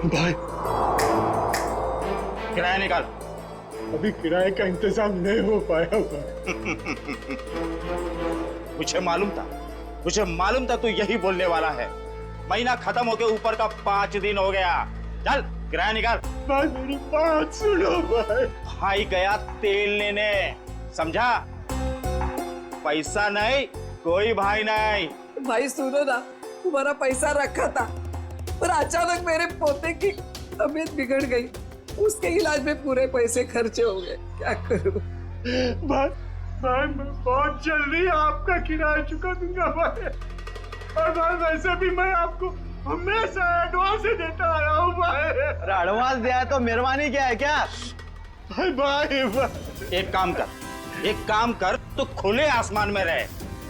भाई किराया निकाल। अभी किराए का इंतजाम नहीं हो पाया भाई। मुझे मालूम था तू यही बोलने वाला है। महीना खत्म होके ऊपर का 5 दिन हो गया। चल किराया निकाल। भाई मेरी बात सुनो भाई। भाई गया तेल लेने, समझा? पैसा नहीं, कोई भाई नहीं। भाई सुनो ना, तुम्हारा पैसा रखा था पर अचानक मेरे पोते की तबीयत बिगड़ गई, उसके इलाज में पूरे पैसे खर्चे हो गए, क्या करूं? भाई भाई मैं बहुत जल्दी आपका किराया चुका दूंगा भाई। और भाई वैसे भी मैं आपको हमेशा एडवांस ही देता आया हूँ भाई। एडवांस दिया तो मेहरबानी क्या है क्या? भाई भाई भाई एक काम कर तो खुले आसमान में रहे।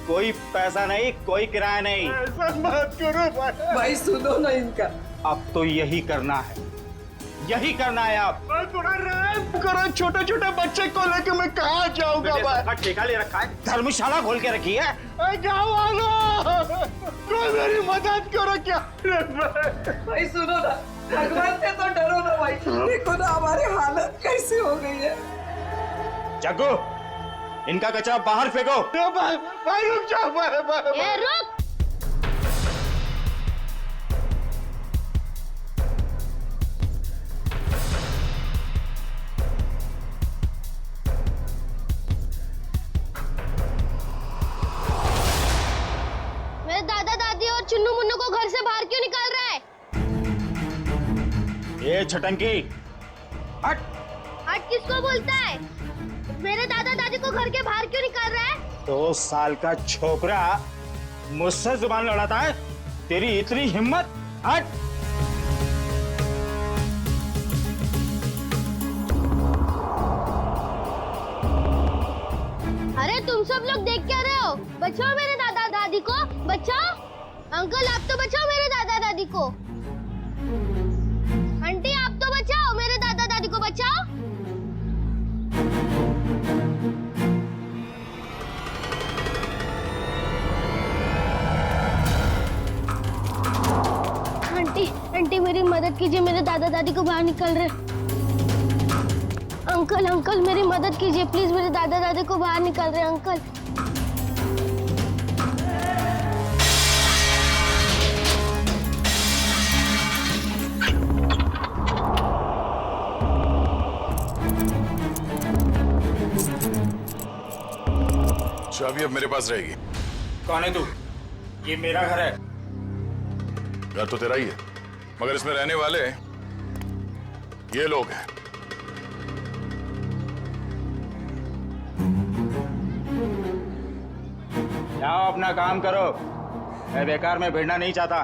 कोई पैसा नहीं, कोई किराया नहीं। ऐसा मत करो भाई। भाई सुनो ना इनका। अब तो यही करना है आप। भाई थोड़ा रहम करो, छोटे छोटे बच्चे को लेके मैं कहाँ जाऊंगा भाई? सबका ठेका ले रखा है, धर्मशाला खोल के रखी है। गाँव वालों कोई मेरी मदद करो क्या? भाई सुनो ना, भगवान से तो डरो ना भाई। देखो ना हमारी हालत कैसी हो गई है। जग्गू, इनका कचरा बाहर फेंको। भाई भाई रुक जाओ भाई। ए रुक। मेरे दादा दादी और चुन्नू मुन्नू को घर से बाहर क्यों निकाल रहा है? ये छटंकी, हट। हट किसको बोलता है? मेरे दादा दादी को घर के बाहर क्यों निकाल रहा है? 2 साल का छोकरा मुझसे जुबान लड़ाता है? तेरी इतनी हिम्मत? हट। अरे तुम सब लोग देख क्या रहे हो? बचाओ मेरे दादा दादी को, बचाओ। अंकल आप तो बचाओ मेरे दादा दादी को। आंटी आप तो बचाओ मेरे दादा दादी को, बचाओ। आंटी आंटी मेरी मदद कीजिए, मेरे दादा दादी को बाहर निकल रहे। अंकल अंकल मेरी मदद कीजिए प्लीज, मेरे दादा दादी को बाहर निकल रहे अंकल। चाबी अब मेरे पास रहेगी। कौन है तू? ये मेरा घर है। घर तो तेरा ही है, मगर इसमें रहने वाले ये लोग हैं। जाओ अपना काम करो, मैं बेकार में भिड़ना नहीं चाहता।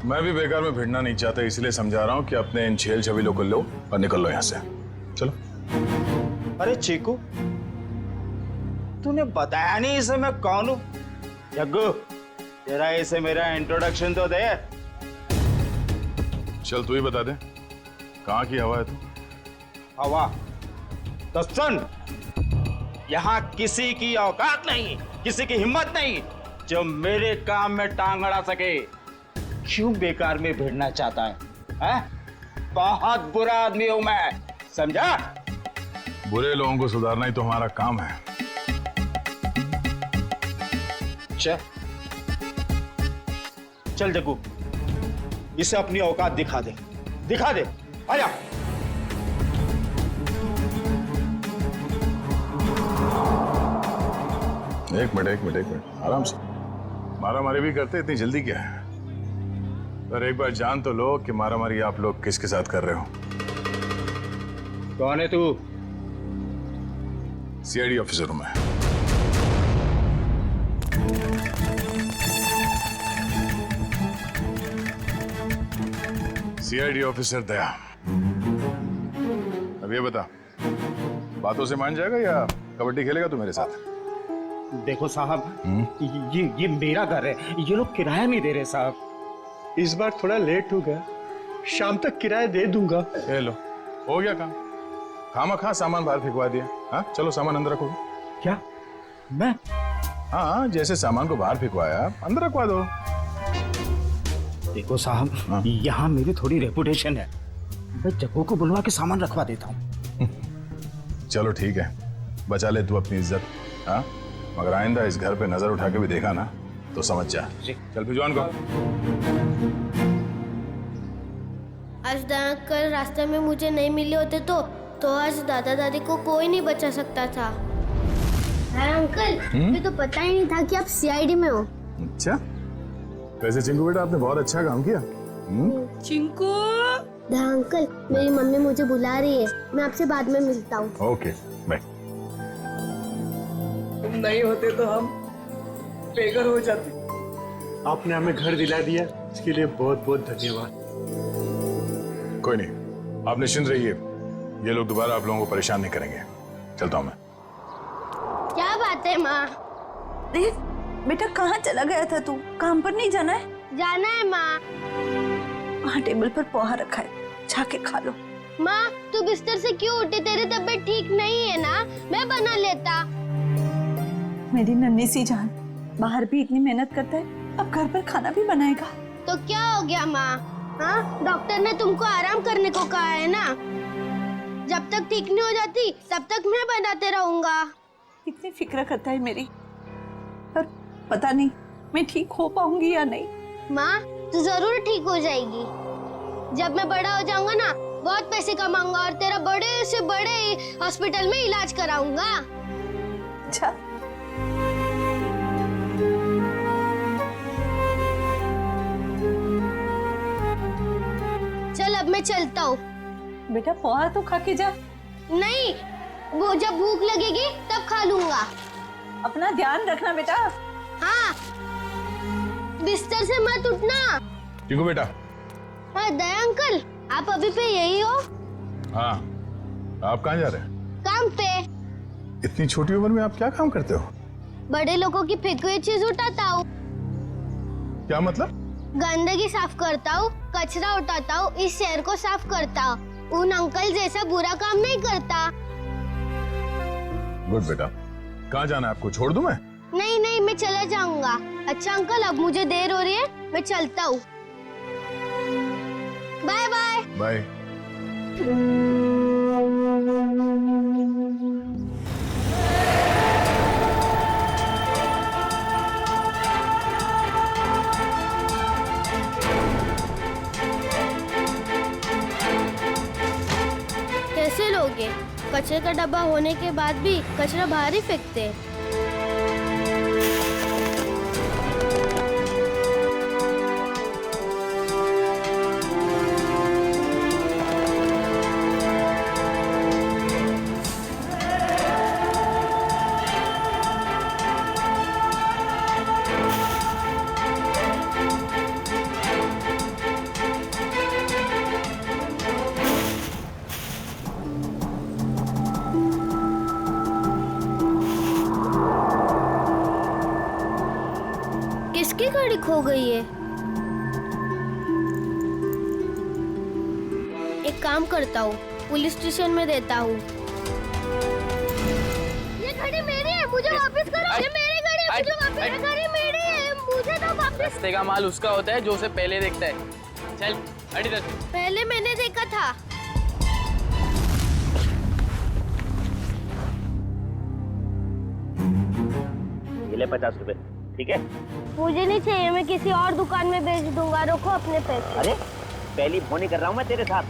मैं भी बेकार में भिड़ना नहीं चाहता, इसलिए समझा रहा हूं कि अपने इन छेल छबीलों को लो और निकल लो यहां से। चलो। अरे चीकू, तूने बताया नहीं इसे मैं कौन हूं? जग्गू, तेरा इसे मेरा इंट्रोडक्शन तो दे। चल तू ही बता दे, कहाँ की हवा है तू? हवा तो सुन, यहाँ किसी की औकात नहीं, किसी की हिम्मत नहीं जो मेरे काम में टांग अड़ा सके। क्यों बेकार में भिड़ना चाहता है? बहुत बुरा आदमी हूं मैं, समझा? बुरे लोगों को सुधारना ही तो हमारा काम है। चल जग्गू, इसे अपनी औकात दिखा दे। आया। एक मिनट आराम से। मारामारी भी करते, इतनी जल्दी क्या है? पर एक बार जान तो लो कि मारामारी आप लोग किसके साथ कर रहे हो। कौन है तू? सीआईडी ऑफिसर हूं मैं। सीआईडी ऑफिसर दया। अब ये बता, बातों से मान जाएगा या कबड्डी खेलेगा तू मेरे साथ? देखो साहब, ये मेरा घर है, ये लोग किराया नहीं दे रहे साहब। इस बार थोड़ा लेट हो गया, शाम तक किराया दे दूंगा। ये लो, हो गया काम। खामा सामान बाहर फेंकवा दिया। हाँ चलो सामान अंदर रखो। क्या? मैं? हाँ, जैसे सामान को बाहर फेंकवाया अंदर रखवा दो। देखो साहब, यहाँ मेरी थोड़ी रेपुटेशन है, मैं जग्गू को बुलवा के सामान रखवा देता हूँ। चलो ठीक है, बचा ले तू अपनी इज्जत। हाँ, मगर आइंदा इस घर पे नजर उठा के भी देखा ना तो समझ जा। चल भिजवान को। आज दादा अंकल रास्ते में मुझे नहीं मिले होते तो आज दादा दादी को कोई नहीं बचा सकता था। अरे अंकल, मुझे तो पता ही नहीं था कि आप सीआईडी में हो। अच्छा, वैसे चिंकू बेटा आपने बहुत अच्छा काम किया। चिंकू, दादा अंकल, मेरी मम्मी मुझे बुला रही है, मैं आपसे बाद में मिलता हूँ। Okay bye. तुम नहीं होते तो हम बेघर हो जाते। आपने हमें घर दिला दिया, इसके लिए बहुत बहुत धन्यवाद। कोई नहीं, आप निश्चिंत रहिए, ये लोग दोबारा आप लोगों को परेशान नहीं करेंगे। चलता हूँ मैं। क्या बात है माँ? देख बेटा, कहाँ चला गया था तू? काम पर नहीं जाना है? जाना है माँ। वहाँ टेबल पर पोहा रखा है, जाके खा लो। माँ, तू बिस्तर से क्यों उठी? तेरी तबीयत ठीक नहीं है ना? मैं बना लेता। मेरी नन्ही सी जान, बाहर भी इतनी मेहनत करता है, अब घर पर खाना भी बनाएगा। तो क्या हो गया माँ? हाँ, डॉक्टर ने तुमको आराम करने को कहा है ना। जब तक ठीक नहीं हो जाती तब तक मैं बनाते रहूंगा। इतनी फिक्र करता है मेरी, पर पता नहीं मैं ठीक हो पाऊंगी या नहीं। माँ, तू जरूर ठीक हो जाएगी। जब मैं बड़ा हो जाऊंगा ना, बहुत पैसे कमाऊंगा और तेरा बड़े से बड़े हॉस्पिटल में इलाज कराऊंगा। अच्छा, चल अब मैं चलता हूँ। बेटा पोहा तो खा के जा। नहीं, वो जब भूख लगेगी तब खा लूंगा। अपना ध्यान रखना बेटा। हाँ, बिस्तर से मत उठना। चिंकू बेटा। हाँ दया अंकल, आप अभी पे यही हो? हाँ, आप कहाँ जा रहे हैं? काम पे। इतनी छोटी उम्र में आप क्या काम करते हो? बड़े लोगों की फेंकी हुई चीज उठाता हूँ। क्या मतलब? गंदगी साफ करता हूँ, कचरा उठाता हूँ, इस शहर को साफ करता हूँ। उन अंकल जैसा बुरा काम नहीं करता। गुड बेटा। कहाँ जाना है आपको? छोड़ दूं मैं? नहीं नहीं, मैं चला जाऊंगा। अच्छा अंकल, अब मुझे देर हो रही है, मैं चलता हूँ। Bye bye. बाय। कैसे लोगे? कचरे का डब्बा होने के बाद भी कचरा बाहर ही फेंकते हैं। किसकी गाड़ी खो गई है? एक काम करता हूँ, पुलिस स्टेशन में देता हूँ। ये गाड़ी मेरी है, मुझे वापस करो। ये मेरी गाड़ी है, मुझे वापस। ये गाड़ी मेरी है, मुझे तो वापस। रास्ते का माल उसका होता है जो उसे पहले देखता है। चल हट इधर। पहले मैंने देखा था। ये ले 50 रुपए, ठीक है? मुझे नहीं चाहिए, मैं किसी और दुकान में बेच दूंगा। रखो अपने पैसे। अरे पहली फोनी कर रहा हूँ मैं तेरे साथ,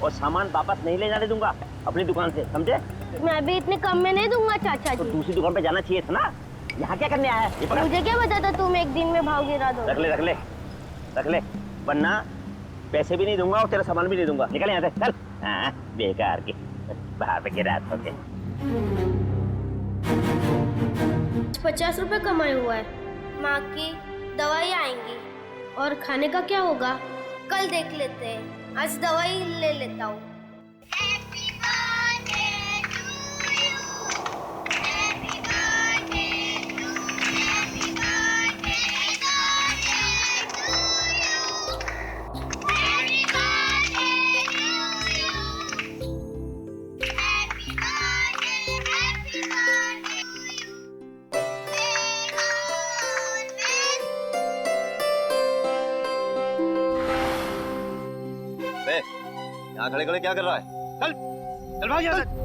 और सामान वापस नहीं ले जाने दूंगा अपनी दुकान से, समझे? मैं भी इतने कम में नहीं दूंगा चाचा तो जी। दूसरी दुकान पे जाना चाहिए था ना। यहाँ क्या करने आया है? ये पकड़। मुझे क्या पता था तुम एक दिन में भाव गिरा दो। रख ले रख ले रख ले, वरना पैसे भी नहीं दूंगा और तेरा सामान भी नहीं दूंगा। निकल यहाँ से, चल। हाँ, बेकार की बाहर पे गिरा होते। 50 रुपए कमाए हुआ है। माँ की दवाई आएंगी और खाने का क्या होगा कल देख लेते हैं। आज दवाई ले लेता हूँ। यहाँ खड़े खड़े क्या कर रहा है? चल चल भाग यहाँ से।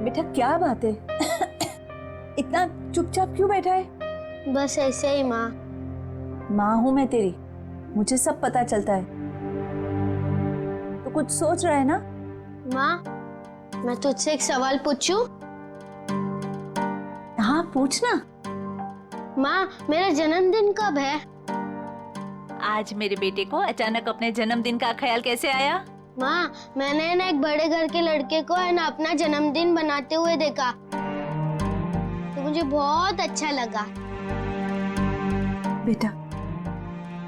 बेटा क्या बात है? इतना चुपचाप क्यों बैठा है? बस ऐसे ही माँ। माँ हूं मैं तेरी, मुझे सब पता चलता है। तो कुछ सोच रहा है ना? माँ मैं तुझसे एक सवाल पूछूं? हाँ पूछना। माँ मेरा जन्मदिन कब है? आज मेरे बेटे को अचानक अपने जन्मदिन का ख्याल कैसे आया? माँ मैंने ना एक बड़े घर के लड़के को है ना अपना जन्मदिन बनाते हुए देखा, तो मुझे बहुत अच्छा लगा। बेटा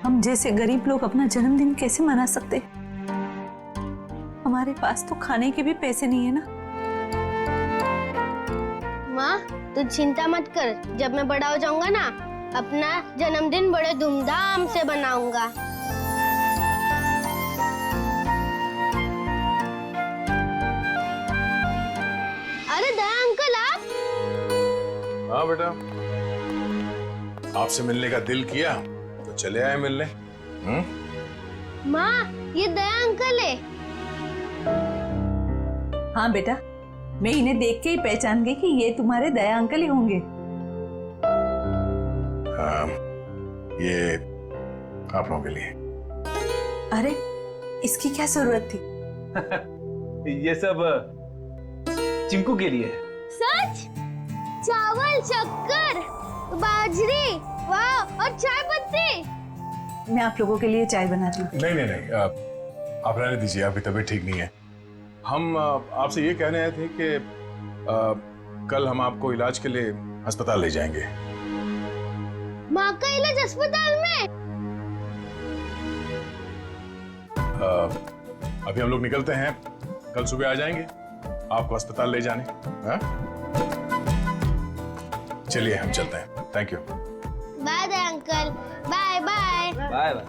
हम जैसे गरीब लोग अपना जन्मदिन कैसे मना सकते? हमारे पास तो खाने के भी पैसे नहीं है ना। माँ तू चिंता मत कर, जब मैं बड़ा हो जाऊंगा ना अपना जन्मदिन बड़े धूमधाम से बनाऊंगा। अरे दया अंकल आप? हाँ बेटा, आपसे मिलने का दिल किया तो चले आए मिलने। माँ ये दया अंकल है। हाँ बेटा, मैं इन्हें देख के ही पहचान गई कि ये तुम्हारे दया अंकल ही होंगे। हाँ, ये आप लोगों के लिए। अरे इसकी क्या जरूरत थी? ये सब चिंकू के लिए। सच? चावल, शक्कर, बाजरी, वाह, और चाय पत्ती। मैं आप लोगों के लिए चाय बनाती हूँ। नहीं नहीं नहीं, आप रहने दीजिए, आपकी तबीयत ठीक नहीं है। हम आपसे ये कहने आए थे कि कल हम आपको इलाज के लिए अस्पताल ले जाएंगे। माँ का इलाज अस्पताल में? अभी हम लोग निकलते हैं, कल सुबह आ जाएंगे आपको अस्पताल ले जाने। हाँ? चलिए हम चलते हैं। Thank you. Bye Daya uncle. Bye bye. Bye bye.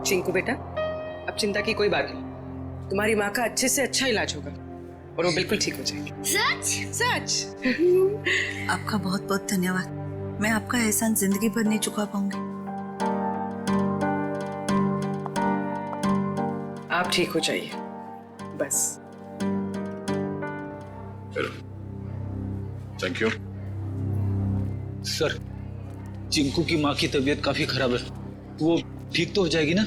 Chinku बेटा, अब चिंता की कोई बात नहीं, तुम्हारी माँ का अच्छे से अच्छा इलाज होगा और वो बिल्कुल ठीक हो जाएगी। सच? सच? आपका बहुत बहुत धन्यवाद। मैं आपका एहसान जिंदगी भर नहीं चुका पाऊंगी। आप ठीक हो जाइए बस। Thank you. सर, चिंकू की माँ की तबीयत काफी खराब है, वो ठीक तो हो जाएगी ना?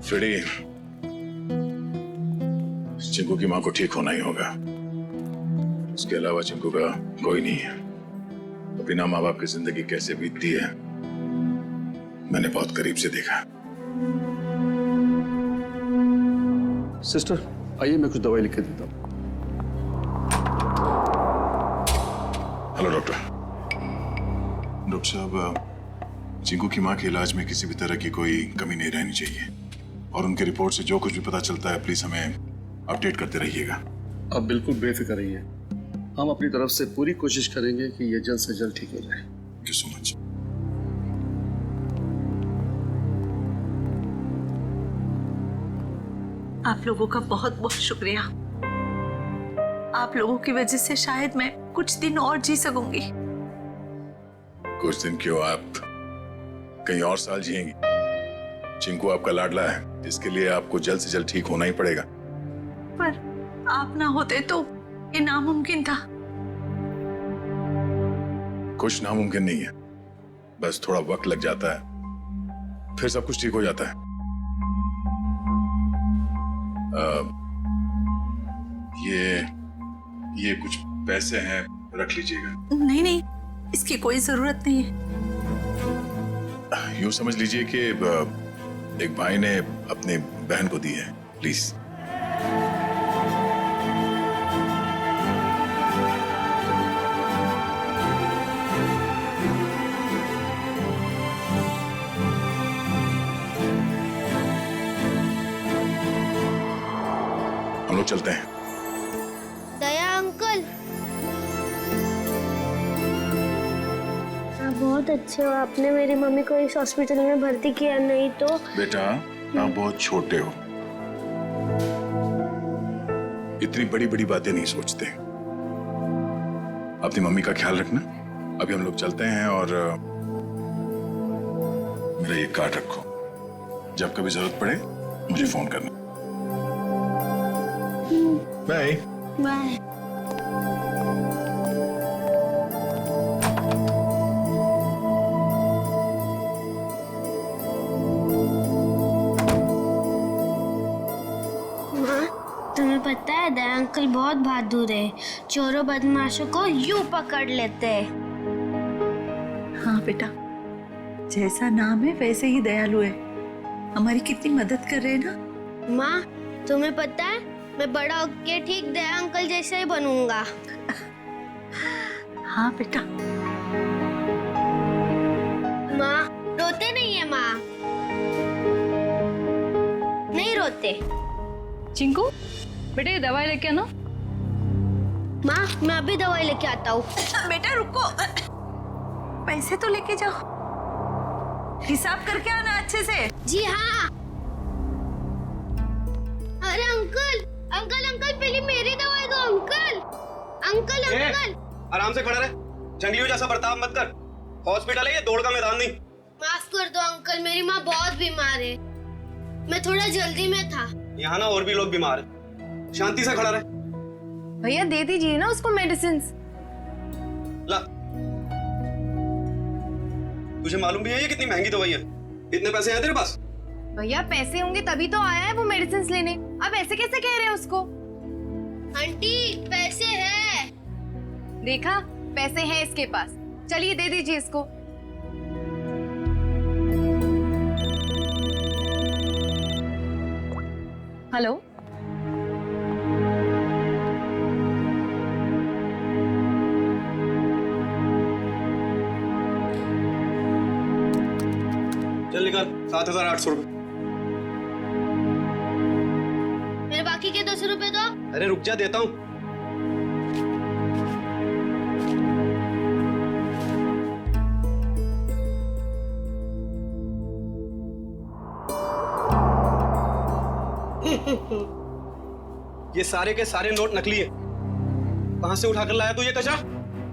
फ्रेडी, चिंकू की माँ को ठीक होना ही होगा। उसके अलावा चिंकू का कोई नहीं है। बिना माँ बाप की जिंदगी कैसे बीतती है मैंने बहुत करीब से देखा। सिस्टर आइए, मैं कुछ दवाई लिख के देता हूँ। Hello doctor. डॉक्टर साहब, चिंकू की माँ के इलाज में किसी भी तरह की कोई कमी नहीं रहनी चाहिए और उनके रिपोर्ट से जो कुछ भी पता चलता है प्लीज हमें अपडेट करते रहिएगा। आप बिल्कुल बेफिक्र रहिए, हम अपनी तरफ से पूरी कोशिश करेंगे कि ये जल्द से जल्द ठीक हो जाए। Thank you so much. आप लोगों का बहुत बहुत शुक्रिया। आप लोगों की वजह से शायद मैं कुछ दिन और जी सकूंगी। कुछ दिन क्यों, आप कहीं और साल जिएंगी। चिंकू आपका लाडला है, इसके लिए आपको जल्द से जल्द ठीक होना ही पड़ेगा। पर आप ना होते तो ये नामुमकिन था। कुछ नामुमकिन नहीं है, बस थोड़ा वक्त लग जाता है, फिर सब कुछ ठीक हो जाता है। ये कुछ पैसे हैं, रख लीजिएगा। नहीं नहीं, इसकी कोई जरूरत नहीं है। यूं समझ लीजिए कि एक भाई ने अपनी बहन को दी है, प्लीज। लोग चलते हैं। दया अंकल, आप बहुत अच्छे हो। आपने मेरी मम्मी को इस हॉस्पिटल में भर्ती किया, नहीं तो। बेटा आप बहुत छोटे हो, इतनी बड़ी बड़ी बातें नहीं सोचते। अपनी मम्मी का ख्याल रखना। अभी हम लोग चलते हैं और मेरा ये कार्ड रखो, जब कभी जरूरत पड़े मुझे फोन करना। Bye bye. तुम्हें पता है दया अंकल बहुत बहादुर है, चोरों बदमाशों को यूं पकड़ लेते हैं। हाँ बेटा, जैसा नाम है वैसे ही दयालु है। हमारी कितनी मदद कर रहे हैं ना। माँ, तुम्हें पता है मैं बड़ा होके ठीक दया अंकल जैसा ही बनूंगा। हाँ बेटा। माँ रोते नहीं है माँ, नहीं रोते। चिंकू बेटे ये दवाई लेके आना। माँ मैं अभी दवाई लेके आता हूँ। बेटा रुको, पैसे तो लेके जाओ, हिसाब करके आना अच्छे से। जी हाँ। अरे अंकल अंकल अंकल, पहले मेरी दवाई दो अंकल। अंकल अंकल आराम से खड़ा रहे, जंगलियों जैसा बर्ताव मत कर। हॉस्पिटल है ये, दौड़ का मैदान नहीं। माफ कर दो अंकल, मेरी माँ बहुत बीमार है, मैं थोड़ा जल्दी में था। यहाँ ना और भी लोग बीमार हैं, शांति से खड़ा रहे। भैया दे दीजिए ना उसको मेडिसिन। ला, तुझे मालूम भी है ये कितनी महंगी दवाई है? इतने पैसे हैं तेरे पास? भैया पैसे होंगे तभी तो आया है वो मेडिसिन लेने, अब ऐसे कैसे कह रहे हैं उसको? आंटी पैसे हैं। देखा, पैसे हैं इसके पास, चलिए दे दीजिए इसको। हेलो, चल निकाल 7,800 रुपए। मेरे बाकी के 200 रुपए दो। अरे रुक जा, देता हूँ। ये सारे के सारे नोट नकली है। कहां से उठाकर लाया तू ये कचरा?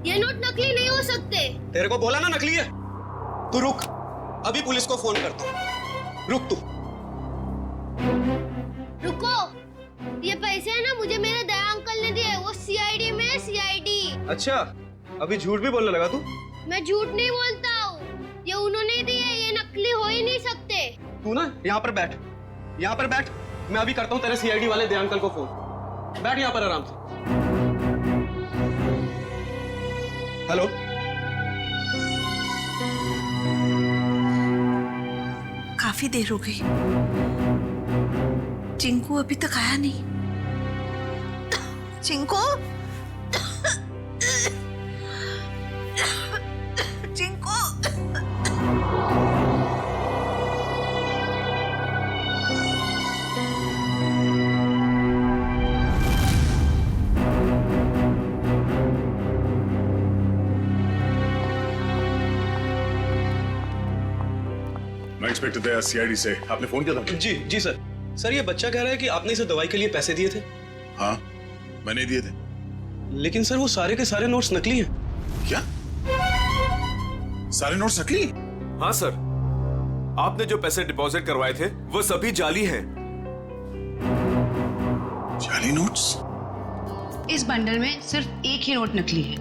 ये नोट नकली नहीं हो सकते। तेरे को बोला ना नकली है। तू रुक, अभी पुलिस को फोन करता हूँ। रुक तू। रुको, ये पैसे है ना मुझे मेरे दया अंकल ने दिए, वो सीआईडी में है, सीआईडी। अच्छा, अभी झूठ भी बोलने लगा तू? मैं झूठ नहीं बोलता हूँ, ये उन्होंने दिए, ये नकली हो ही नहीं सकते। तू ना यहाँ पर बैठ, यहाँ पर बैठ। मैं अभी करता हूँ तेरे सीआईडी वाले दया अंकल को फोन। बैठ यहाँ पर आराम से। हेलो, काफी देर हो गई, चिंकू अभी तक आया नहीं। चिंकू, चिंकू। मैं इंस्पेक्टर दया, सीआईडी से। आपने फोन किया था? जी जी सर। सर ये बच्चा कह रहा है कि आपने इसे दवाई के लिए पैसे दिए थे। हाँ, मैंने दिए थे। लेकिन सर वो सारे के सारे नोट्स नकली हैं। क्या? सारे नोट्स नकली? हाँ सर, आपने जो पैसे डिपॉजिट करवाए थे वो सभी जाली हैं। जाली नोट्स? इस बंडल में सिर्फ एक ही नोट नकली है।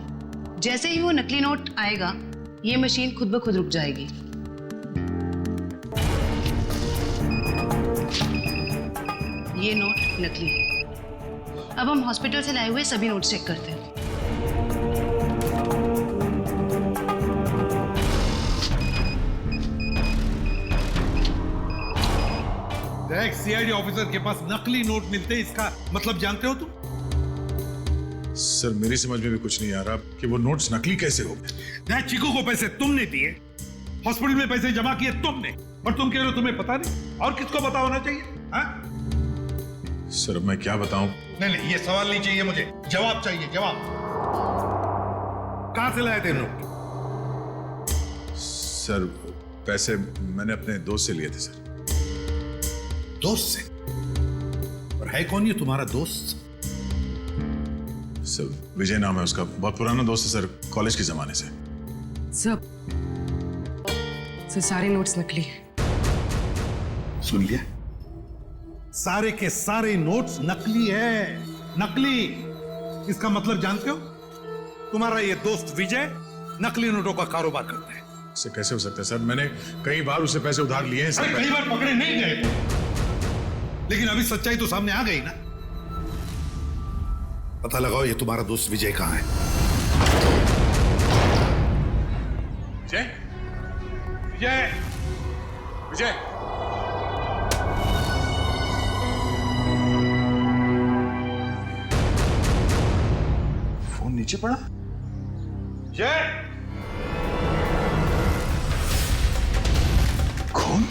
जैसे ही वो नकली नोट आएगा, ये मशीन खुद ब खुद रुक जाएगी। ये नोट नकली है। अब हम हॉस्पिटल से लाए हुए सभी नोट्स चेक करते हैं। देख, सीआईडी ऑफिसर के पास नकली नोट मिलते हैं, इसका मतलब जानते हो तुम? सर मेरी समझ में भी कुछ नहीं आ रहा कि वो नोट्स नकली कैसे हो गए। चीकू को पैसे तुमने दिए, हॉस्पिटल में पैसे जमा किए तुमने, और तुम कह रहे हो तुम्हें पता नहीं? और किसको पता होना चाहिए? हाँ? सर मैं क्या बताऊं? नहीं, ये सवाल नहीं चाहिए मुझे, जवाब चाहिए, जवाब। कहां से लाए थे नोट? सर पैसे मैंने अपने दोस्त से लिए थे सर। दोस्त से? और है कौन ये तुम्हारा दोस्त? सर विजय नाम है उसका, बहुत पुराना दोस्त है सर, कॉलेज के जमाने से। सर सारे नोट्स नकली हैं। सुन लिया? सारे के सारे नोट्स नकली है, नकली। इसका मतलब जानते हो? तुम्हारा ये दोस्त विजय नकली नोटों का कारोबार करता है। इससे कैसे हो सकता है सर? मैंने कई बार उससे पैसे उधार लिए हैं सर। कई बार पकड़े नहीं गए, लेकिन अभी सच्चाई तो सामने आ गई ना। पता लगाओ ये तुम्हारा दोस्त विजय कहां है। विजय, विजय, विजय। फोन नीचे पड़ा। विजय, कौन?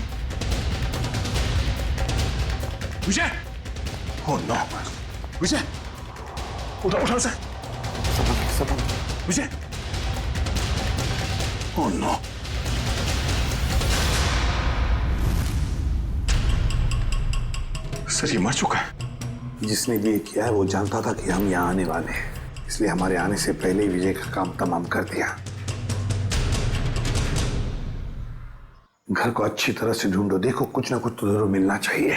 विजय! Oh no! विजय! उठा sir. Vijay! Oh no! Sir ये मर चुका है। जिसने ये किया है वो जानता था कि हम यहाँ आने वाले हैं, इसलिए हमारे आने से पहले ही विजय का काम तमाम कर दिया। घर को अच्छी तरह से ढूंढो, देखो कुछ ना कुछ तो जरूर मिलना चाहिए।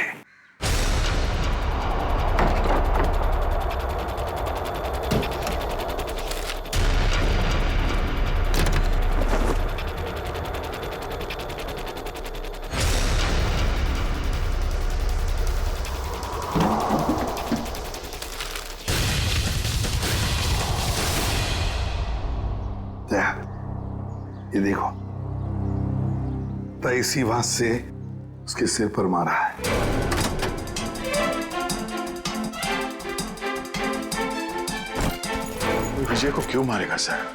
ये देखो, तो इसी बात से उसके सिर पर मारा है। विजय को क्यों मारेगा सर?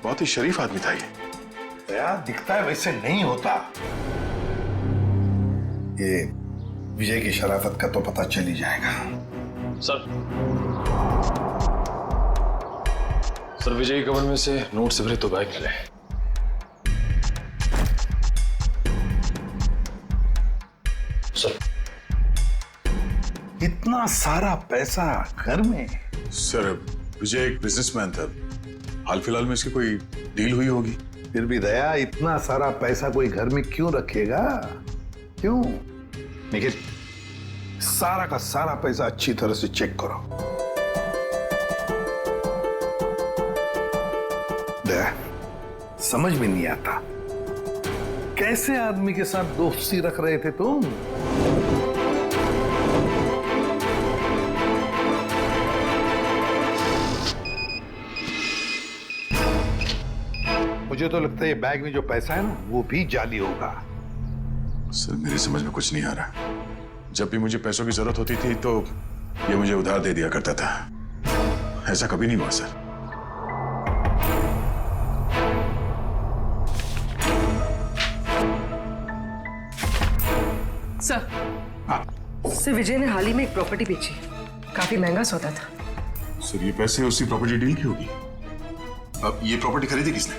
बहुत ही शरीफ आदमी था ये। यार दिखता है वैसे नहीं होता। ये विजय की शराफत का तो पता चल ही जाएगा। सर विजय के कमर में से नोट से भरे 2 बैग मिले। सर इतना सारा पैसा घर में? सर विजय एक बिजनेसमैन था, हाल फिलहाल में इसकी कोई डील हुई होगी। फिर भी दया, इतना सारा पैसा कोई घर में क्यों रखेगा? क्यों? निखिल, सारा का सारा पैसा अच्छी तरह से चेक करो। दया, समझ में नहीं आता कैसे आदमी के साथ दोस्ती रख रहे थे तुम? मुझे तो लगता है ये बैग में जो पैसा है ना वो भी जाली होगा। सर मेरी समझ में कुछ नहीं आ रहा। जब भी मुझे पैसों की जरूरत होती थी तो ये मुझे उधार दे दिया करता था, ऐसा कभी नहीं हुआ सर। सर विजय ने हाल ही में एक प्रॉपर्टी बेची, काफी महंगा सौदा था। सर ये पैसे उसी प्रॉपर्टी डील की होगी। अब ये प्रॉपर्टी खरीदी किसने?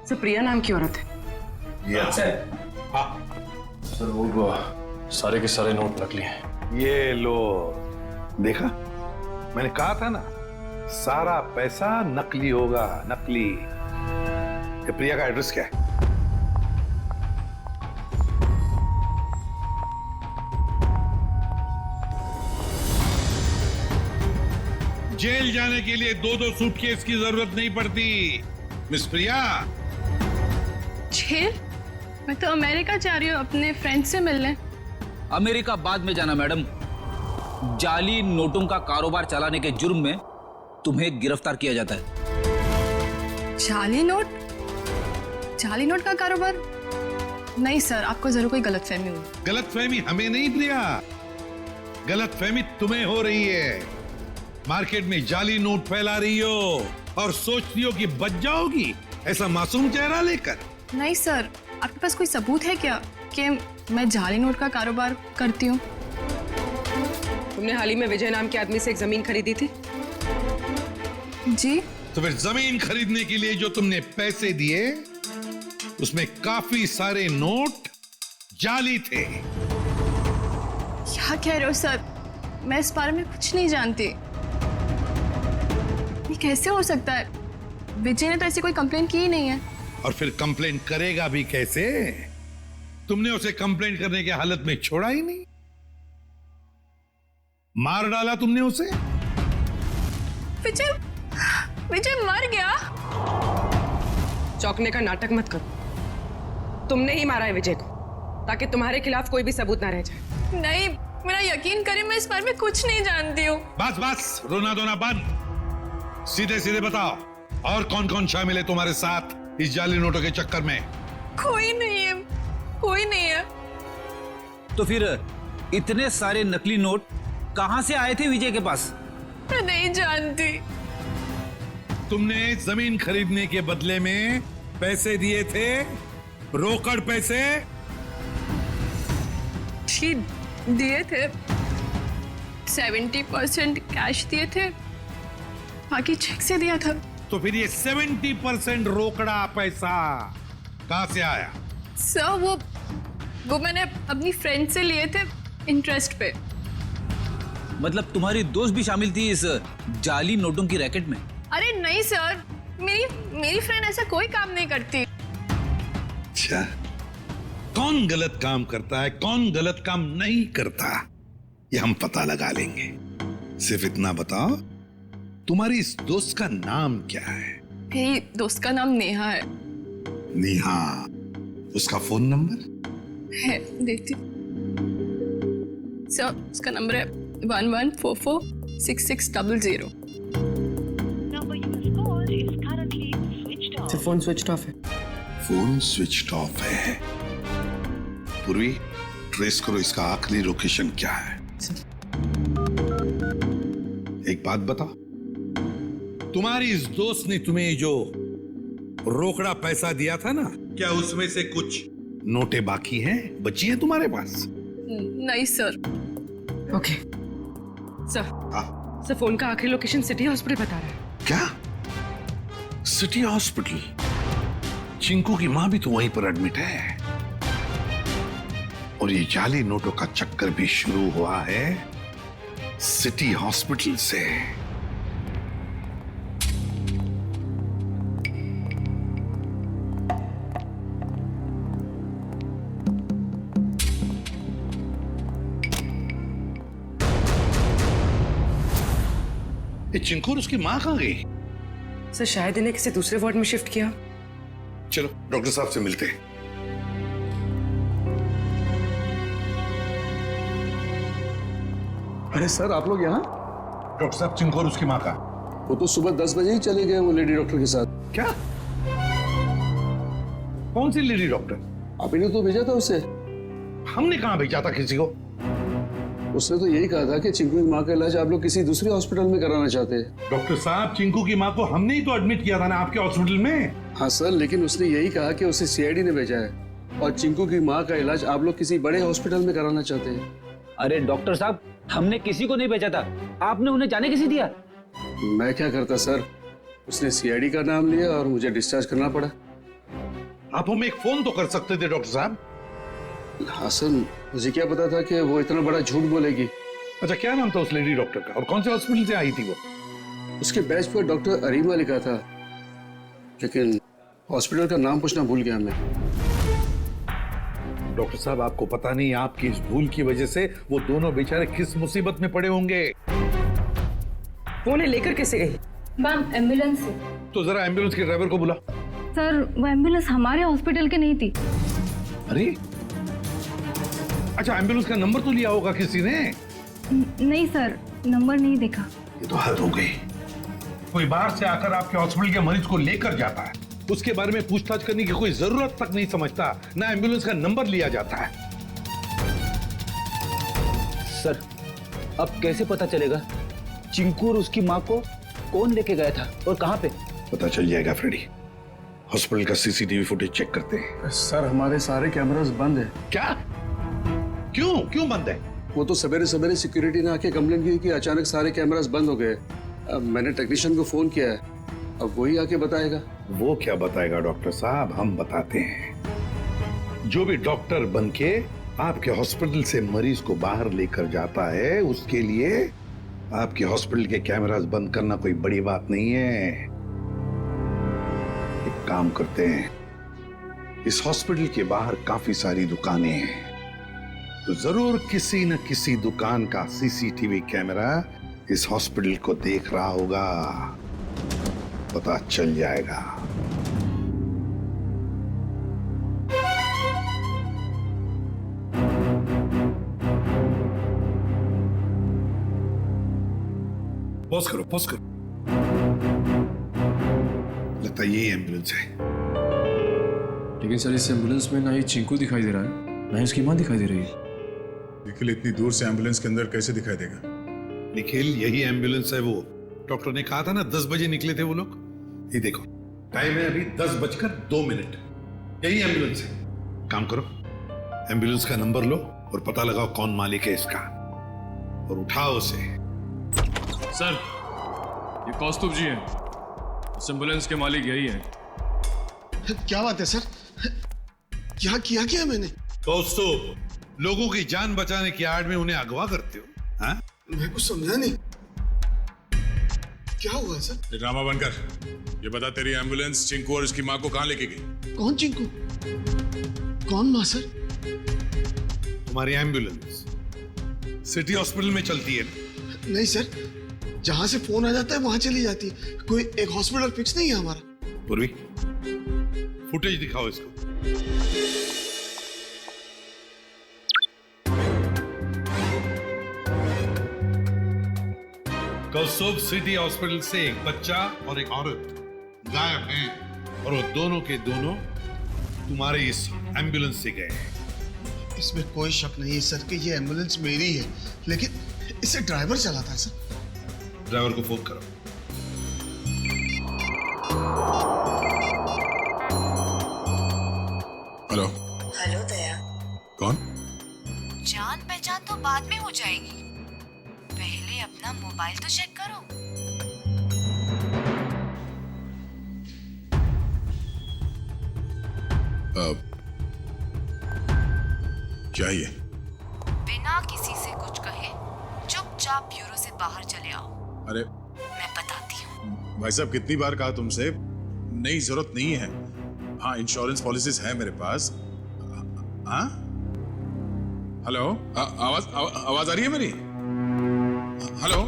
सर प्रिया नाम की औरत है। सर वो सारे के सारे नोट नकली हैं। ये लो, देखा मैंने कहा था ना, सारा पैसा नकली होगा, नकली। ये प्रिया का एड्रेस क्या है? जेल जाने के लिए 2-2 सूटकेस की जरूरत नहीं पड़ती मिस प्रिया। जेल? मैं तो अमेरिका जा रही हूँ अपने फ्रेंड से मिलने। अमेरिका बाद में जाना मैडम, जाली नोटों का कारोबार चलाने के जुर्म में तुम्हें गिरफ्तार किया जाता है। जाली नोट? जाली नोट का कारोबार? नहीं सर, आपको जरूर कोई गलतफहमी हुई। गलतफहमी हमें नहीं प्रिया, गलतफहमी तुम्हें हो रही है। मार्केट में जाली नोट फैला रही हो और सोचती हो कि बच जाओगी ऐसा मासूम चेहरा लेकर। नहीं सर, आपके पास कोई सबूत है क्या कि मैं जाली नोट का कारोबार करती हूँ? तुमने हाल ही में विजय नाम के आदमी से एक जमीन खरीदी थी? जी। तो फिर जमीन खरीदने के लिए जो तुमने पैसे दिए उसमें काफी सारे नोट जाली थे। क्या कह रहे हो सर? मैं इस बारे में कुछ नहीं जानती। ये कैसे हो सकता है? विजय ने तो ऐसी कोई कंप्लेंट की ही नहीं है। और फिर कंप्लेंट करेगा भी कैसे? तुमने उसे कंप्लेंट करने की हालत में छोड़ा ही नहीं, मार डाला तुमने उसे। विजय मर गया? चौंकने का नाटक मत करो। तुमने ही मारा है विजय को, ताकि तुम्हारे खिलाफ कोई भी सबूत ना रह जाए। नहीं, मेरा यकीन करें, मैं इस बारे में कुछ नहीं जानती हूँ। बस बस, रोना धोना बंद। सीधे सीधे बताओ, और कौन कौन शामिल है तुम्हारे साथ इस जाली नोटों के चक्कर में? कोई नहीं है, कोई नहीं है। तो फिर इतने सारे नकली नोट कहां से आए थे विजय के पास? मैं नहीं जानती। तुमने जमीन खरीदने के बदले में पैसे दिए थे, रोकड़ पैसे। जी दिए थे, 70% कैश दिए थे, बाकी चेक से दिया था। तो फिर ये 70% रोकड़ा पैसा कहां से आया? सर वो मैंने अपनी फ्रेंड से लिए थे इंटरेस्ट पे। मतलब तुम्हारी दोस्त भी शामिल थी इस जाली नोटों की रैकेट में? अरे नहीं सर, मेरी फ्रेंड ऐसा कोई काम नहीं करती। अच्छा, कौन गलत काम करता है, कौन गलत काम नहीं करता, ये हम पता लगा लेंगे। सिर्फ इतना बताओ, तुम्हारी इस दोस्त का नाम क्या है? मेरी दोस्त का नाम नेहा है। नेहा, उसका फोन नंबर है, देती। सर उसका नंबर है 11446600। फोन स्विच ऑफ है। फोन स्विच ऑफ है। पूर्वी, ट्रेस करो इसका आखिरी लोकेशन क्या है। एक बात बताओ, तुम्हारी इस दोस्त ने तुम्हें जो रोकड़ा पैसा दिया था ना, क्या उसमें से कुछ नोटें बाकी हैं, बची हैं तुम्हारे पास? नहीं सर। ओके सर, फोन का आखिरी लोकेशन सिटी हॉस्पिटल बता रहा है। क्या? City hospital? चिंकू की मां भी तो वहीं पर एडमिट है। और ये जाली नोटों का चक्कर भी शुरू हुआ है सिटी हॉस्पिटल से। ये चिंकू और उसकी मां कहां गई? सर शायद इन्हें किसी दूसरे वार्ड में शिफ्ट किया। चलो डॉक्टर साहब से मिलते हैं। अरे सर, आप लोग यहाँ? डॉक्टर साहब, चिंकू और उसकी मां का? वो तो सुबह 10 बजे ही चले गए, वो लेडी डॉक्टर के साथ। क्या? कौन सी लेडी डॉक्टर? आप ही ने तो भेजा था उसे। हमने कहां भेजा था किसी को? उसने तो यही कहा था कि चिंकू की माँ का इलाज आप लोग किसी दूसरे हॉस्पिटल में कराना चाहते हैं। डॉक्टर साहब, चिंकू की माँ को हमने ही तो एडमिट किया था ना आपके हॉस्पिटल में। हाँ सर, लेकिन उसने यही कहा कि उसे सीआईडी ने भेजा है और चिंकू की माँ का इलाज आप लोग किसी बड़े हॉस्पिटल में कराना चाहते हैं। अरे डॉक्टर साहब, हमने किसी को नहीं भेजा था, आपने उन्हें जाने कैसे दिया? मैं क्या करता सर, उसने सीआईडी का नाम लिया और मुझे डिस्चार्ज करना पड़ा। आप हमें एक फोन तो कर सकते थे डॉक्टर साहब। हाँ सर, मुझे क्या पता था कि वो इतना बड़ा झूठ बोलेगी। अच्छा, क्या नाम था उस लेडी डॉक्टर का और कौन से हॉस्पिटल से आई थी वो? उसके बैच पर डॉक्टर अरीमा लिखा था, लेकिन हॉस्पिटल का नाम पूछना भूल गया मैं। डॉक्टर साहब, आपको पता नहीं आपकी इस भूल की वजह से वो दोनों बेचारे किस मुसीबत में पड़े होंगे। वो उन्हें लेकर कैसे गई? मैम, एम्बुलेंस से। तो जरा एम्बुलेंस के ड्राइवर को बुला। सर, वो एम्बुलेंस हमारे हॉस्पिटल की नहीं थी। अरे अच्छा, एम्बुलेंस का नंबर तो लिया होगा किसी ने? नहीं सर, नंबर नहीं देखा। ये तो हद हो गई। कोई बाहर से आकर आपके हॉस्पिटल के मरीज को लेकर जाता है, उसके बारे में पूछताछ करने की कोई जरूरत तक नहीं समझता, ना एम्बुलेंस का नंबर लिया जाता है। सर, अब कैसे पता चलेगा चिंकू और उसकी माँ को कौन लेके गया था और कहाँ पे? पता चल जाएगा फ्रेडी। हॉस्पिटल का सीसीटीवी फुटेज चेक करते हैं। सर, हमारे सारे कैमरास बंद है। क्या? क्यों बंद है? वो तो सवेरे सवेरे सिक्योरिटी ने आके कंप्लेंट की कि अचानक सारे कैमरास बंद हो गए। अब मैंने टेक्नीशियन को फोन किया है, अब वही आके बताएगा। वो क्या बताएगा डॉक्टर साहब, हम बताते हैं। जो भी डॉक्टर बन के आपके हॉस्पिटल से मरीज को बाहर लेकर जाता है, उसके लिए आपके हॉस्पिटल के कैमरास बंद करना कोई बड़ी बात नहीं है। एक काम करते हैं, इस हॉस्पिटल के बाहर काफी सारी दुकानें हैं, तो जरूर किसी न किसी दुकान का सीसीटीवी कैमरा इस हॉस्पिटल को देख रहा होगा, पता चल जाएगा। पॉज करो, पॉज करो। लगता है ये एम्बुलेंस है। लेकिन सर इस एम्बुलेंस में ना ही चिंकू दिखाई दे रहा है, ना ही उसकी माँ दिखाई दे रही है। निखिल इतनी दूर से एम्बुलेंस के अंदर कैसे दिखाई देगा? निखिल यही एम्बुलेंस है। वो डॉक्टर ने कहा था ना 10 बजे निकले थे वो लोग। ये देखो टाइम है अभी 10:02। यही एम्बुलेंस है। काम करो, एम्बुलेंस का नंबर लो और पता लगाओ कौन मालिक है इसका, और उठाओ उसे। सर ये कौस्तुभ जी हैं, इस एम्बुलेंस के मालिक यही हैं। क्या बात है सर, क्या किया मैंने? कौस्तुभ, लोगों की जान बचाने की आड़ में उन्हें अगवा करते हो? हाँ? मैं कुछ समझा नहीं, क्या हुआ सर? ड्रामा बनकर ये बता, तेरी एम्बुलेंस चिंकू और उसकी माँ को कहाँ लेके गई? कौन चिंकू, कौन माँ सर? तुम्हारी एम्बुलेंस सिटी हॉस्पिटल में चलती है? नहीं सर, जहां से फोन आ जाता है वहां चली जाती है। कोई एक हॉस्पिटल फिक्स नहीं है हमारा। पूर्वी, फुटेज दिखाओ इसको। कौस्तुभ सिटी हॉस्पिटल से एक बच्चा और एक औरत गायब हैं, और वो दोनों के दोनों तुम्हारे इस एम्बुलेंस से गए हैं। इसमें कोई शक नहीं है सर कि ये एम्बुलेंस मेरी है, लेकिन इसे ड्राइवर चलाता है सर। ड्राइवर को फोन करो। हेलो। हेलो दया। कौन? जान पहचान तो बाद में हो जाएगी, पहले अपना मोबाइल तो चेक करो। क्या ये? बिना किसी से कुछ कहे चुपचाप ब्यूरो से बाहर चले आओ। अरे मैं बताती हूँ। भाई साहब, कितनी बार कहा तुमसे, नहीं जरूरत नहीं है। हाँ, इंश्योरेंस पॉलिसीज है मेरे पास। हाँ, हेलो, आवाज आ रही है मेरी? हेलो।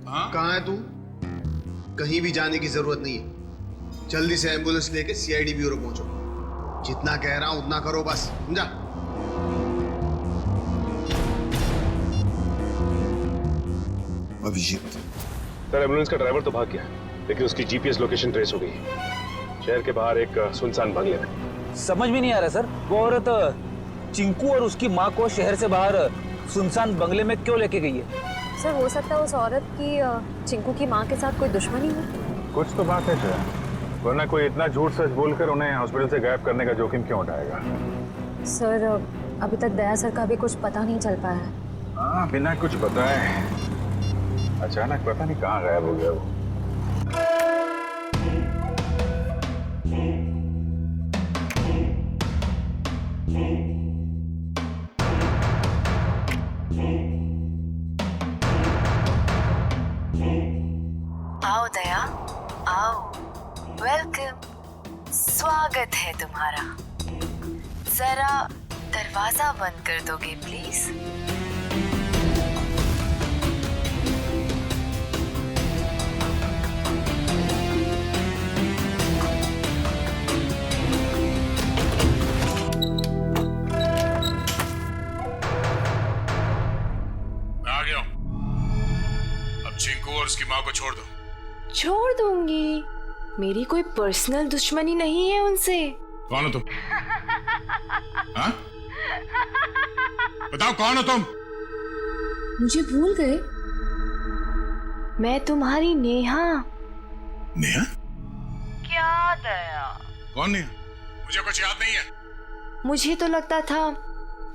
हाँ, कहाँ है तू? कहीं भी जाने की जरूरत नहीं है, जल्दी से एम्बुलेंस लेके सीआईडी ब्यूरो पहुंचो। जितना कह रहा हूं उतना करो बस, समझा? अभिजीत। सर एम्बुलेंस का ड्राइवर तो भाग गया, लेकिन उसकी जीपीएस लोकेशन ट्रेस हो गई। शहर के बाहर एक सुनसान बंगले में। समझ में नहीं आ रहा सर, वो औरत चिंकू और उसकी माँ को शहर से बाहर सुनसान बंगले में क्यों लेके गई है? सर हो सकता है उस औरत की चिंकू की माँ के साथ कोई दुश्मनी हो। कुछ तो बात है सर, वरना कोई इतना झूठ सच बोलकर उन्हें हॉस्पिटल से गायब करने का जोखिम क्यों उठाएगा? सर अभी तक दया सर का भी कुछ पता नहीं चल पाया है। हाँ, बिना कुछ बताए अचानक पता नहीं कहाँ गायब हो गया वो। आओ दया, आओ, वेलकम, स्वागत है तुम्हारा। जरा दरवाजा बंद कर दोगे प्लीज? मैं आ गया हूं। अब चिंकू और उसकी माँ को छोड़ दो। छोड़ दूंगी, मेरी कोई पर्सनल दुश्मनी नहीं है उनसे। कौन हो तुम? हाँ? बताओ कौन हो तुम? मुझे भूल गए? मैं तुम्हारी नेहा। नेहा? क्या दया? कौन नेहा? मुझे कुछ याद नहीं है। मुझे तो लगता था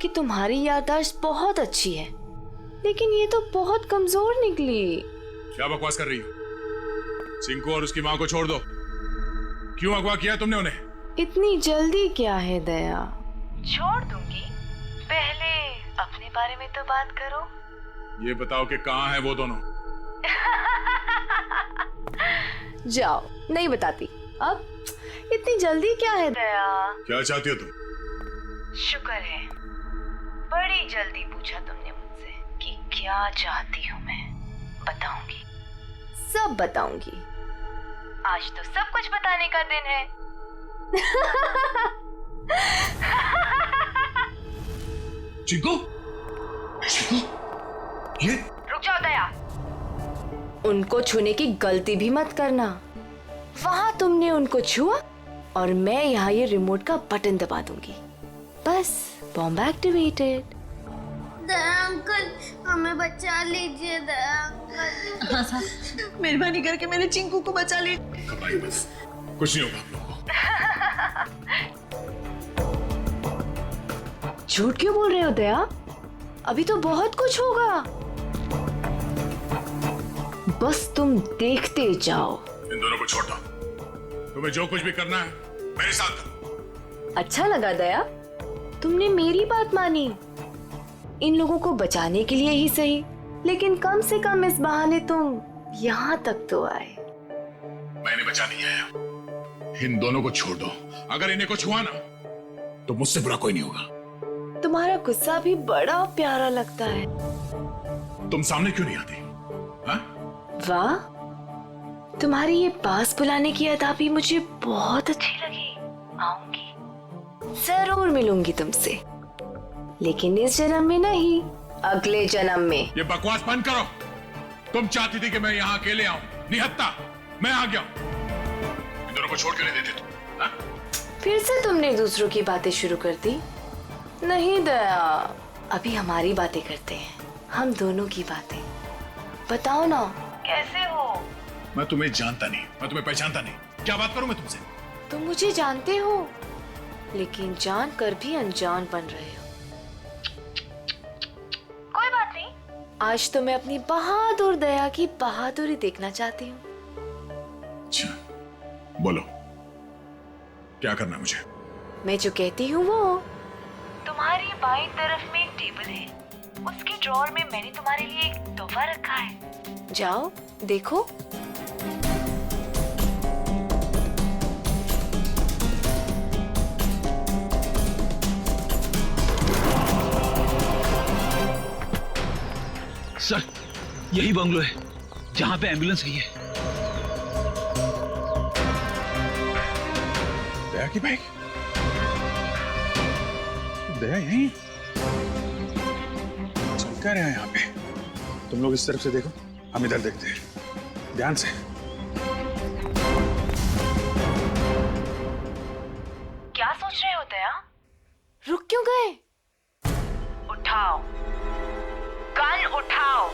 कि तुम्हारी याददाश्त बहुत अच्छी है, लेकिन ये तो बहुत कमजोर निकली। क्या बकवास कर रही हो? चिंकू और उसकी माँ को छोड़ दो। क्यों अगवा किया तुमने उन्हें? इतनी जल्दी क्या है दया? छोड़ दूंगी, पहले अपने बारे में तो बात करो। ये बताओ कि कहाँ है वो दोनों? जाओ, नहीं बताती। अब इतनी जल्दी क्या है दया? क्या चाहती हो तुम? शुक्र है बड़ी जल्दी पूछा तुमने मुझसे कि क्या चाहती हूँ मैं। बताऊंगी, सब बताऊंगी। आज तो सब कुछ बताने का दिन है। चिंकू, चिंकू, ये रुक जाओ दया, उनको छूने की गलती भी मत करना। वहां तुमने उनको छुआ और मैं यहाँ ये रिमोट का बटन दबा दूंगी। बस बॉम्ब एक्टिवेटेड। दया अंकल, हमें बचा लीजिए दया अंकल। हाँ साहब, मेहरबानी करके मेरे चिंकू को बचा लीजिए। बस कुछ नहीं होगा आप लोगों को। झूठ क्यों बोल रहे हो दया? अभी तो बहुत कुछ होगा, बस तुम देखते जाओ। इन दोनों को छोड़ दो। तुम्हें जो कुछ भी करना है मेरे साथ करो। अच्छा लगा दया, तुमने मेरी बात मानी। इन लोगों को बचाने के लिए ही सही, लेकिन कम से कम इस बहाने तुम यहाँ तक तो आए। मैंने बचा नहीं आया। इन दोनों को छोड़ दो। अगर इन्हें को छुआ ना तो मुझसे बुरा कोई नहीं होगा। तुम्हारा गुस्सा भी बड़ा प्यारा लगता है। तुम सामने क्यों नहीं आती? वाह, तुम्हारी ये पास बुलाने की अदा भी मुझे बहुत अच्छी लगी। आऊंगी, जरूर मिलूंगी तुमसे, लेकिन इस जन्म में नहीं, अगले जन्म में। ये बकवास बंद करो। तुम चाहती थी कि मैं यहाँ अकेले आऊं, निहत्ता मैं आ गया। इन दोनों को छोड़ के नहीं देते तुम। फिर से तुमने दूसरों की बातें शुरू कर दी। नहीं दया, अभी हमारी बातें करते हैं, हम दोनों की बातें। बताओ ना, कैसे हो? मैं तुम्हें जानता नहीं, मैं तुम्हें पहचानता नहीं, क्या बात करूं मैं तुमसे? तुम मुझे जानते हो, लेकिन जान कर भी अनजान बन रहे हो। कोई बात नहीं, आज तो मैं अपनी बहादुर दया की बहादुरी देखना चाहती हूँ। अच्छा, बोलो क्या करना है मुझे? मैं जो कहती हूँ वो। तुम्हारी बाईं तरफ में एक टेबल है, उसके ड्रॉअर में मैंने तुम्हारे लिए एक तोहफा रखा है। जाओ देखो। सर, यही बंगलो है जहां पे एम्बुलेंस गई है। दया की बाइक? दया यहीं चल क्या रहा है यहाँ पे? तुम लोग इस तरफ से देखो, हम इधर देखते हैं, ध्यान से। क्या सोच रहे हो दया? रुक क्यों गए? उठाओ, गन उठाओ।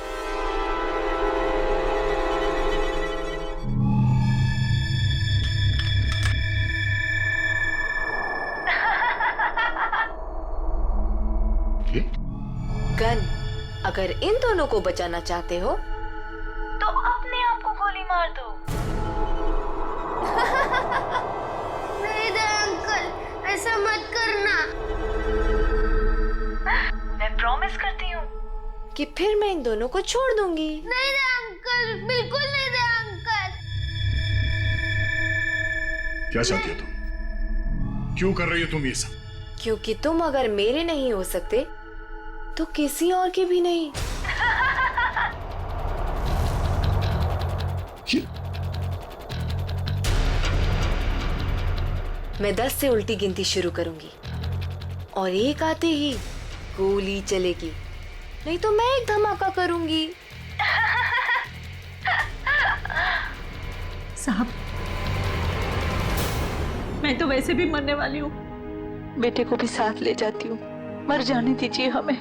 गन, अगर इन दोनों को बचाना चाहते हो तो अपने आप को गोली मार दो। नहीं दया अंकल, ऐसा मत करना। मैं प्रॉमिस करती हूँ कि फिर मैं इन दोनों को छोड़ दूंगी। नहीं दया अंकल, बिल्कुल नहीं दया अंकल। क्या चाहती हो तुम? क्यों कर रही हो तुम ये सब? क्योंकि तुम अगर मेरे नहीं हो सकते तो किसी और के भी नहीं। मैं 10 से उल्टी गिनती शुरू करूंगी और एक आते ही गोली चलेगी, नहीं तो मैं एक धमाका करूंगी। साहब, मैं तो वैसे भी मरने वाली हूँ, बेटे को भी साथ ले जाती हूँ, मर जाने दीजिए हमें।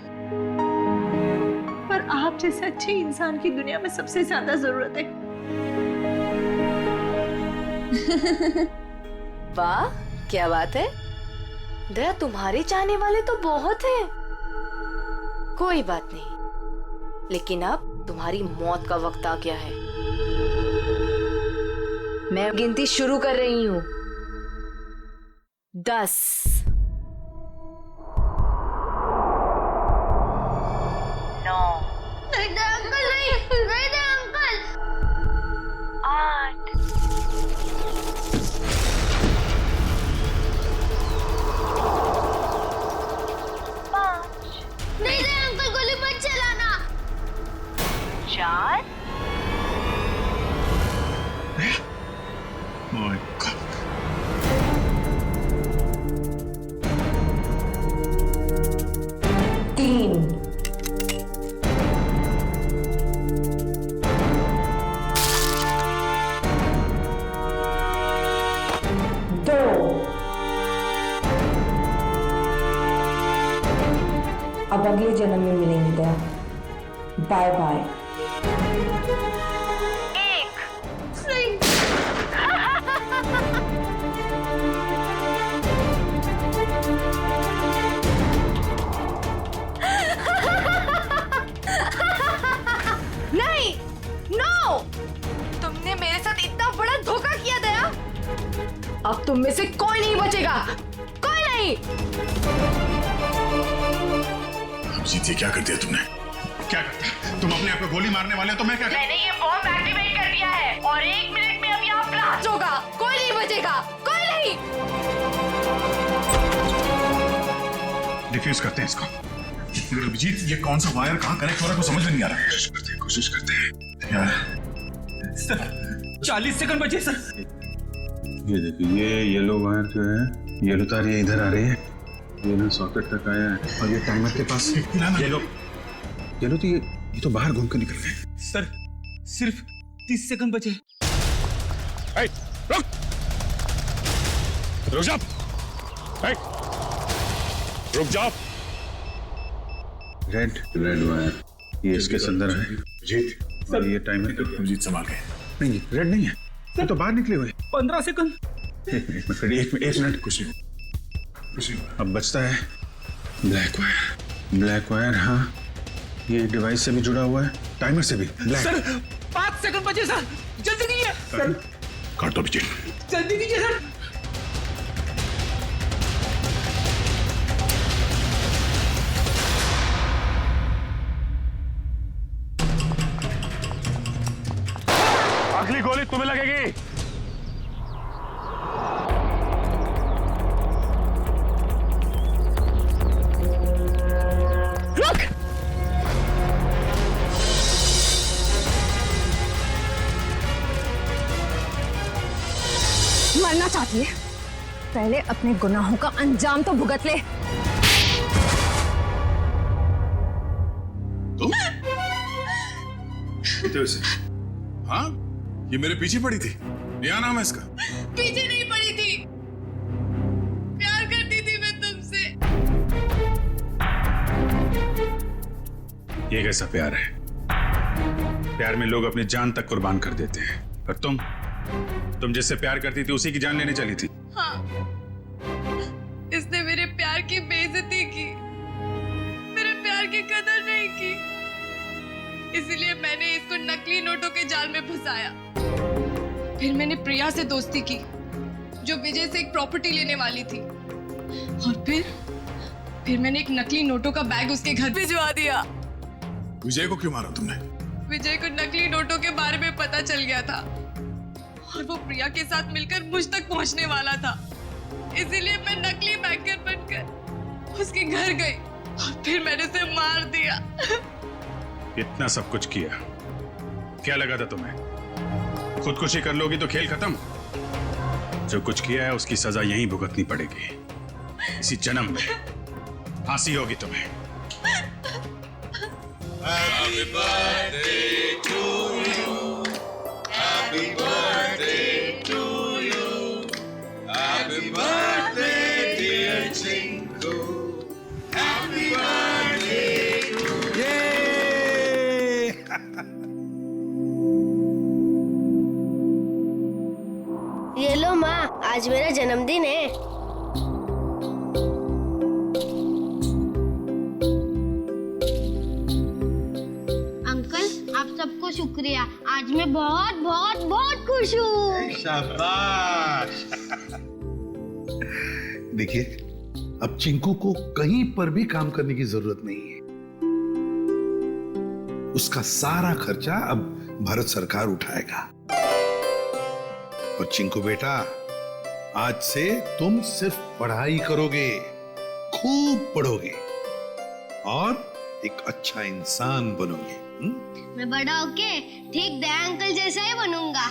पर आप जैसे अच्छे इंसान की दुनिया में सबसे ज्यादा जरूरत है। वाह, क्या बात है दया, तुम्हारे चाहने वाले तो बहुत हैं। कोई बात नहीं, लेकिन अब तुम्हारी मौत का वक्त आ गया है। मैं गिनती शुरू कर रही हूं। 10, 9, नहीं दे अंकल, नहीं दे अंकल। 8, 5, नहीं दे अंकल, गोली मत चलाना। 4, My God. 3, 2, अब अगले जन्म में मिलेंगे दया। Bye bye. नहीं, नो, तुमने मेरे साथ इतना बड़ा धोखा किया दया। अब तुम में से कोई नहीं बचेगा, कोई नहीं। अभिजीत, ये क्या कर दिया तुमने? क्या करता? तुम अपने आप को गोली मारने वाले हो तो मैं क्या? मैंने ये बॉम्ब एक्टिवेट कर दिया है और 1 मिनट में अब यहाँ ब्लास्ट होगा। कोई नहीं बचेगा, कोई नहीं। डिफ्यूज करते हैं इसको। मगर अभिजीत, ये कौन सा वायर कहाँ कनेक्ट हो रहा है कुछ समझ में नहीं आ रहा। कोशिश करते हैं यार। सर 40 सेकंड बचे सर। ये देखिए, ये येलो वायर जो है, येलो तार ये इधर आ रही है, ये ना सॉकेट तक आया है, और ये टाइमर के पास येलो तो ये तो बाहर घूम के निकल गए। सर सिर्फ 30 सेकंड बचे। रुक जा, रुक जा। रेड वायर ये इसके अंदर है। जीत और ये टाइमर के जीत संभाल के। नहीं, रेड नहीं है, ये तो बाहर निकले हुए। 15 सेकंड। एक मिनट, कुछ नहीं। अब बचता है ब्लैक वायर। हाँ, ये डिवाइस से भी जुड़ा हुआ है, टाइमर से भी। सर 5 सेकंड बचे सर, जल्दी कीजिए। सर काट दो अभिजीत, जल्दी कीजिए सर। अगली गोली तुम्हें लगेगी। रुक। मरना चाहती है? पहले अपने गुनाहों का अंजाम तो भुगत ले। तुम? हाँ, ये मेरे पीछे पड़ी थी। क्या नाम है इसका? पीछे नहीं पड़ी थी, प्यार करती थी मैं तुमसे। ये कैसा प्यार है? प्यार में लोग अपनी जान तक कुर्बान कर देते हैं, और तुम जिससे प्यार करती थी उसी की जान लेने चली थी। हाँ, इसने मेरे प्यार की बेइज्जती की, मेरे प्यार की कदर नहीं की, इसीलिए मैंने इसको नकली नोटों के जाल में फंसाया। फिर मैंने प्रिया से दोस्ती की, जो विजय से एक प्रॉपर्टी लेने वाली थी, और फिर मैंने एक नकली नोटों का बैग उसके घर भिजवा दिया। विजय को क्यों मारा तुमने? विजय को नकली नोटों के बारे में पता चल गया था, और वो प्रिया के साथ मिलकर मुझ तक पहुंचने वाला था, इसीलिए मैं नकली बैंकर बनकर उसके घर गई, और फिर मैंने उसे मार दिया। इतना सब कुछ किया, क्या लगा था तुम्हें? खुदकुशी कर लोगी तो खेल खत्म। जो कुछ किया है उसकी सजा यहीं भुगतनी पड़ेगी, इसी जन्म में फांसी होगी तुम्हें। Happy birthday to you. Happy birthday to you. Happy birthday dear Chinku. Happy birthday to you. ये लो माँ, आज मेरा जन्मदिन है। आप सबको शुक्रिया। आज मैं बहुत बहुत बहुत खुश हूँ। शाबाश। देखिए, अब चिंकू को कहीं पर भी काम करने की जरूरत नहीं है। उसका सारा खर्चा अब भारत सरकार उठाएगा। और चिंकू बेटा, आज से तुम सिर्फ पढ़ाई करोगे, खूब पढ़ोगे और एक अच्छा इंसान बनोगे। मैं बड़ा होके ठीक दया अंकल जैसा ही बनूंगा।